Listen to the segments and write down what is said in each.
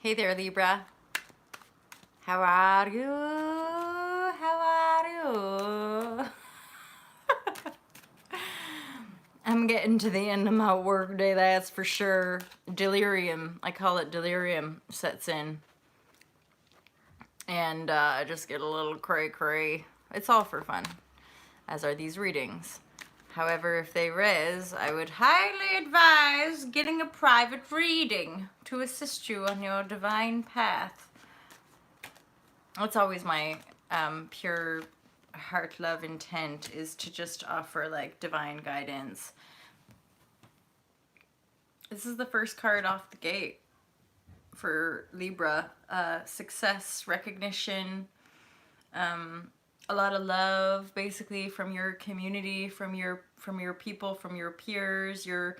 Hey there, Libra. How are you? How are you? I'm getting to the end of my work day, that's for sure. Delirium, I call it delirium, sets in. And I just get a little cray-cray. It's all for fun, as are these readings. However, if they res, I would highly advise getting a private reading to assist you on your divine path. That's always my pure heart love intent, is to just offer like divine guidance. This is the first card off the gate for Libra. Success, recognition, a lot of love basically from your community, from your people, from your peers. You're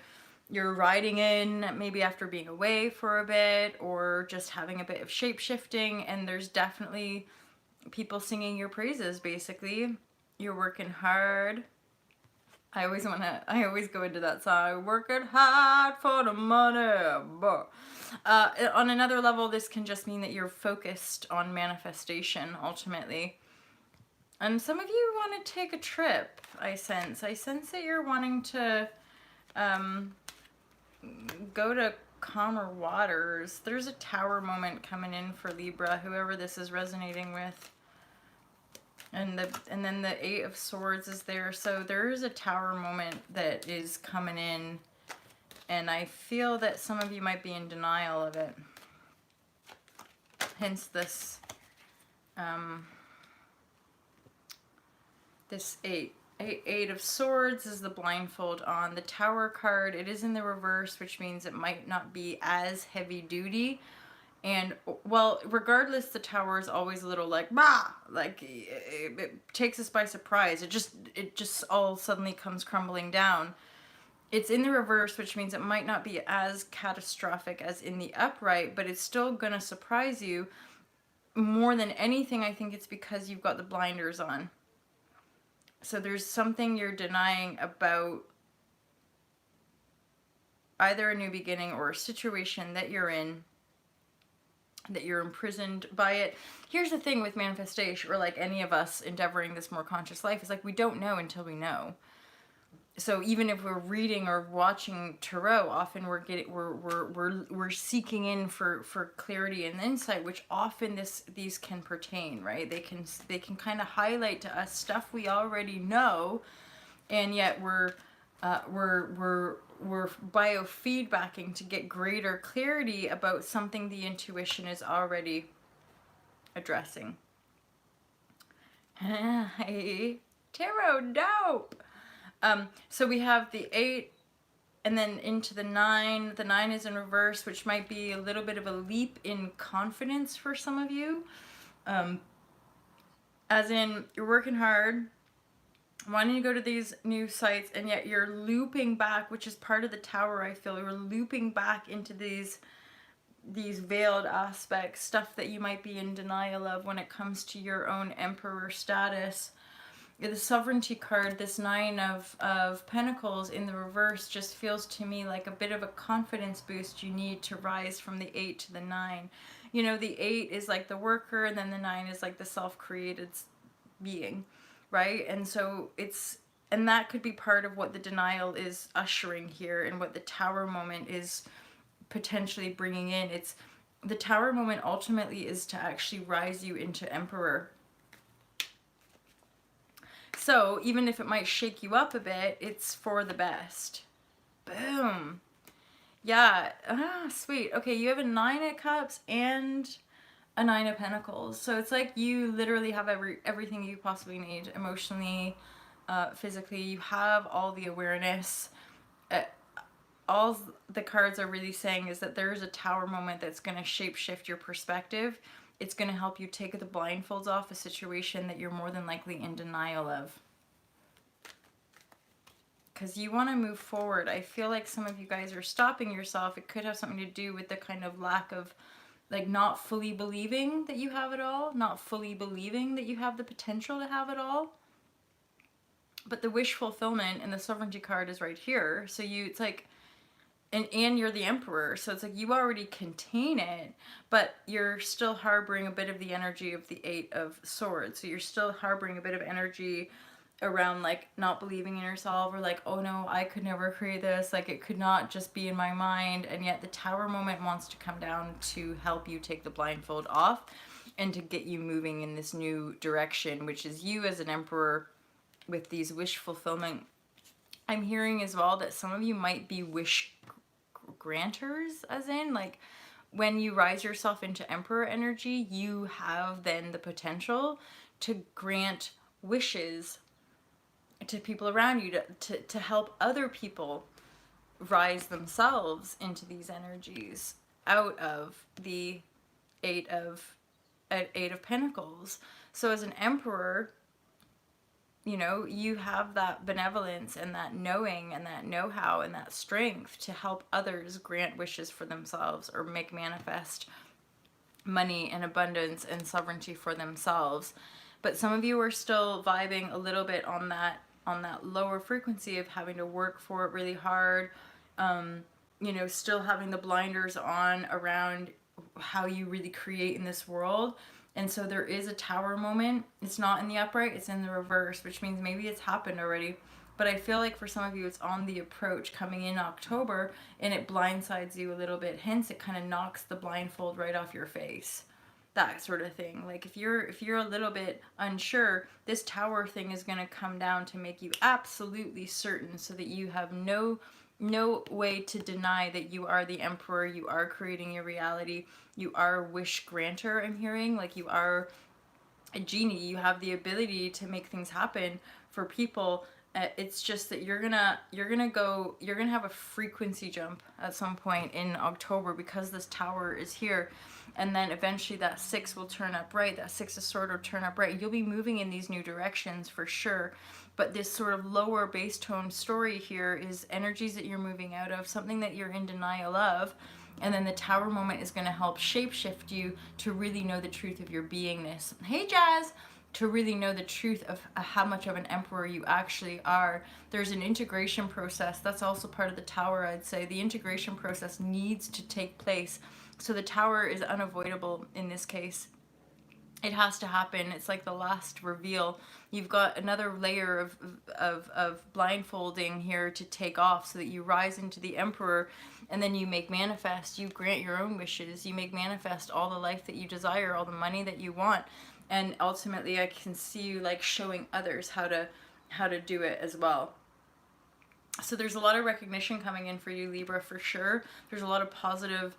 riding in maybe after being away for a bit, or just having a bit of shape shifting, and there's definitely people singing your praises. Basically, you're working hard. I always go into that song, working hard for the money. On another level, this can just mean that you're focused on manifestation ultimately. And some of you want to take a trip, I sense that you're wanting to go to calmer waters. There's a tower moment coming in for Libra, whoever this is resonating with. And then the Eight of Swords is there. So there is a tower moment that is coming in. And I feel that some of you might be in denial of it. Hence this this Eight of Swords is the blindfold on. The Tower card, it is in the reverse, which means it might not be as heavy duty. And, well, regardless, the Tower is always a little like, bah! Like, it takes us by surprise. It just all suddenly comes crumbling down. It's in the reverse, which means it might not be as catastrophic as in the upright, but it's still gonna surprise you. More than anything, I think it's because you've got the blinders on. So there's something you're denying about either a new beginning or a situation that you're in, that you're imprisoned by it. Here's the thing with manifestation, or like any of us endeavoring this more conscious life, is like we don't know until we know. So even if we're reading or watching tarot, often we're seeking in for clarity and insight, which often these can pertain, right? They can kind of highlight to us stuff we already know, and yet we're biofeedbacking to get greater clarity about something the intuition is already addressing. Hey, tarot, dope! So we have the 8 and then into the 9. The 9 is in reverse, which might be a little bit of a leap in confidence for some of you. As in, you're working hard, wanting to go to these new sites, and yet you're looping back, which is part of the Tower, I feel. You're looping back into these veiled aspects, stuff that you might be in denial of when it comes to your own Emperor status. The Sovereignty card, this 9 of Pentacles in the reverse, just feels to me like a bit of a confidence boost you need to rise from the 8 to the 9. You know, the 8 is like the worker, and then the 9 is like the self-created being, right? And so and that could be part of what the denial is ushering here, and what the Tower moment is potentially bringing in. The Tower moment ultimately is to actually rise you into Emperor. So even if it might shake you up a bit, it's for the best. Boom. Yeah. Sweet. Okay, you have a 9 of Cups and a 9 of Pentacles. So it's like you literally have everything you possibly need, emotionally, physically. You have all the awareness. All the cards are really saying is that there is a Tower moment that's going to shapeshift your perspective. It's going to help you take the blindfolds off a situation that you're more than likely in denial of. Because you want to move forward. I feel like some of you guys are stopping yourself. It could have something to do with the kind of lack of, like, not fully believing that you have it all. Not fully believing that you have the potential to have it all. But the wish fulfillment and the Sovereignty card is right here. So it's like, and you're the emperor, so it's like you already contain it, but you're still harboring a bit of the energy of the Eight of Swords. So you're still harboring a bit of energy around like not believing in yourself, or like, oh no, I could never create this, like it could not just be in my mind. And yet the Tower moment wants to come down to help you take the blindfold off and to get you moving in this new direction, which is you as an emperor with these wish fulfillment. I'm hearing as well that some of you might be wish granters, as in like when you rise yourself into emperor energy, you have then the potential to grant wishes to people around you, to help other people rise themselves into these energies out of the eight of Pentacles. So as an emperor, you know, you have that benevolence and that knowing and that know-how and that strength to help others grant wishes for themselves or make manifest money and abundance and sovereignty for themselves. But some of you are still vibing a little bit on that lower frequency of having to work for it really hard, you know, still having the blinders on around how you really create in this world. And so there is a Tower moment. It's not in the upright, it's in the reverse, which means maybe it's happened already. But I feel like for some of you, it's on the approach coming in October, and it blindsides you a little bit. Hence, it kind of knocks the blindfold right off your face. That sort of thing. Like if you're a little bit unsure, this Tower thing is going to come down to make you absolutely certain, so that you have no way to deny that you are the emperor, you are creating your reality, you are a wish granter. I'm hearing like you are a genie, you have the ability to make things happen for people. It's just that you're gonna have a frequency jump at some point in October, because this Tower is here, and then eventually that 6 will turn upright, that 6 of Swords will turn upright. You'll be moving in these new directions for sure, but this sort of lower base tone story here is energies that you're moving out of, something that you're in denial of, and then the Tower moment is going to help shapeshift you to really know the truth of your beingness. Hey Jazz! To really know the truth of how much of an emperor you actually are. There's an integration process. That's also part of the Tower, I'd say. The integration process needs to take place. So the Tower is unavoidable in this case. It has to happen. It's like the last reveal. You've got another layer of blindfolding here to take off, so that you rise into the emperor, and then you make manifest. You grant your own wishes. You make manifest all the life that you desire, all the money that you want. And ultimately, I can see you like showing others how to do it as well. So there's a lot of recognition coming in for you, Libra, for sure. There's a lot of positive,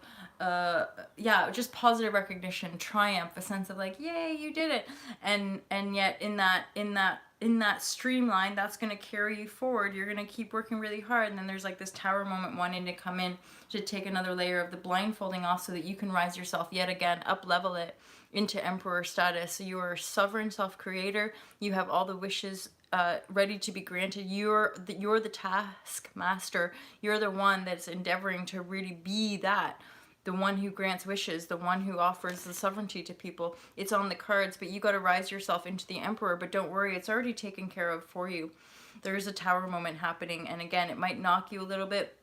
just positive recognition, triumph, a sense of like, yay, you did it. And yet in that streamline, that's going to carry you forward. You're going to keep working really hard. And then there's like this Tower moment wanting to come in to take another layer of the blindfolding off, so that you can rise yourself yet again, up level it into emperor status. So you are a sovereign self-creator. You have all the wishes ready to be granted. You're the task master. You're the one that's endeavoring to really be that. The one who grants wishes, the one who offers the sovereignty to people. It's on the cards, but you got to rise yourself into the emperor. But don't worry, it's already taken care of for you. There is a Tower moment happening, and again, it might knock you a little bit.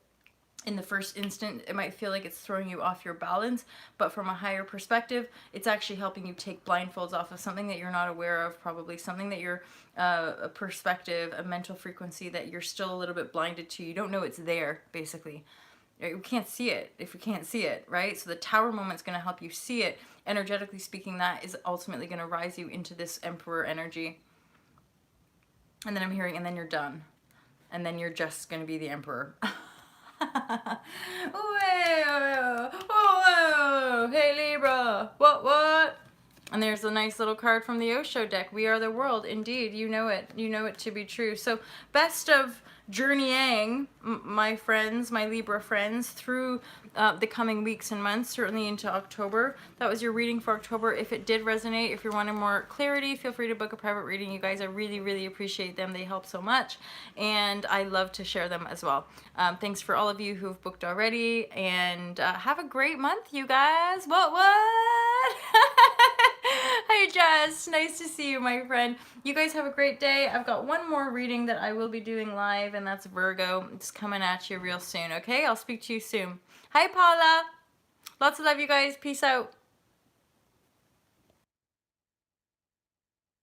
In the first instant, it might feel like it's throwing you off your balance, but from a higher perspective, it's actually helping you take blindfolds off of something that you're not aware of, probably something that you're, a perspective, a mental frequency that you're still a little bit blinded to. You don't know it's there, basically. We can't see it if we can't see it, right? So the Tower moment's going to help you see it. Energetically speaking, that is ultimately going to rise you into this emperor energy. And then I'm hearing, and then you're done. And then you're just going to be the emperor. Whoa, hey Libra, what? And there's a nice little card from the Osho deck. We are the world, indeed. You know it to be true. So best of journeying, my friends, my Libra friends, through the coming weeks and months, certainly into October. That was your reading for October. If it did resonate, if you're wanting more clarity, feel free to book a private reading. You guys, I really, really appreciate them. They help so much, and I love to share them as well. Thanks for all of you who have booked already, and have a great month, you guys. What? Hi Jess, nice to see you, my friend. You guys have a great day. I've got one more reading that I will be doing live, and that's Virgo. It's coming at you real soon, okay? I'll speak to you soon. Hi Paula. Lots of love, you guys. Peace out.